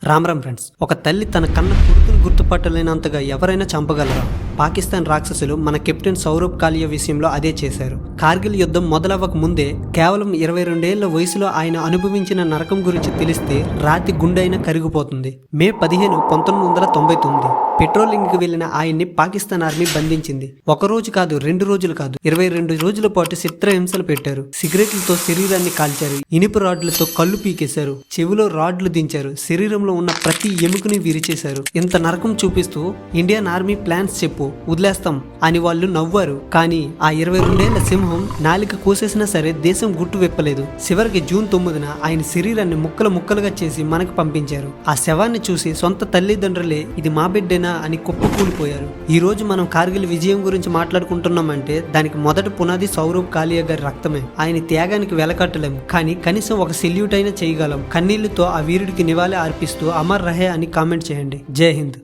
Ram friends, ఒక తల్లి తన కన్న కొడుకును గుర్తుపట్టలేనంతగా ఎవరైనా చంపగలరా? పాకిస్తాన్ రాక్షసులు మన కెప్టెన్ సౌరభ్ కాలియా విషయంలో అదే చేశారు. కార్గిల్ యుద్ధం మొదలవ్వక ముందే కేవలం 22 ఏళ్ల వయసులో ఆయన అనుభవించిన నరకం గురించి తెలిస్తే రాతి గుండెైనా కరిగిపోతుంది. మే 15, 1999 పెట్రోలింగ్ కి వెళ్లిన ఆయన్ని పాకిస్తాన్ ఆర్మీ బంధించింది. ఒక రోజు కాదు, 2 రోజులు కాదు, 22 రోజుల పాటు చిత్రహింసలు పెట్టారు. సిగరెట్లతో శరీరాన్ని కాల్చారు, ఇనుప రాడ్లతో కళ్ళు పీకేశారు, చెవిలో రాడ్లు దించారు, శరీరంలో ఉన్న ప్రతి ఎముకని విరిచేశారు. ఇంత నరకం చూపిస్తూ ఇండియన్ ఆర్మీ ప్లాన్స్ చెప్పు, వదిలేస్తాం అని వాళ్ళు నవ్వారు. కానీ ఆ 22 ఏళ్ల సింహం నాలిక కోసేసినా సరే దేశం గుట్టు విప్పలేదు. చివరికి జూన్ 9న ఆయన శరీరాన్ని ముక్కలు ముక్కలుగా చేసి మనకు పంపించారు. ఆ శవాన్ని చూసి సొంత తల్లిదండ్రులే ఇది మా బిడ్డేనా అని కుప్పకూలిపోయారు. ఈ రోజు మనం కార్గిల్ విజయం గురించి మాట్లాడుకుంటున్నామంటే దానికి మొదటి పునాది సౌరభ్ కాలియా గారి రక్తమే. ఆయన త్యాగానికి వెలకట్టలేం, కానీ కనీసం ఒక సెల్యూట్ అయినా చేయగలం. కన్నీళ్లతో ఆ వీరుడికి నివాళి అర్పిస్తూ అమర్ రహే అని కామెంట్ చేయండి. జై హింద్.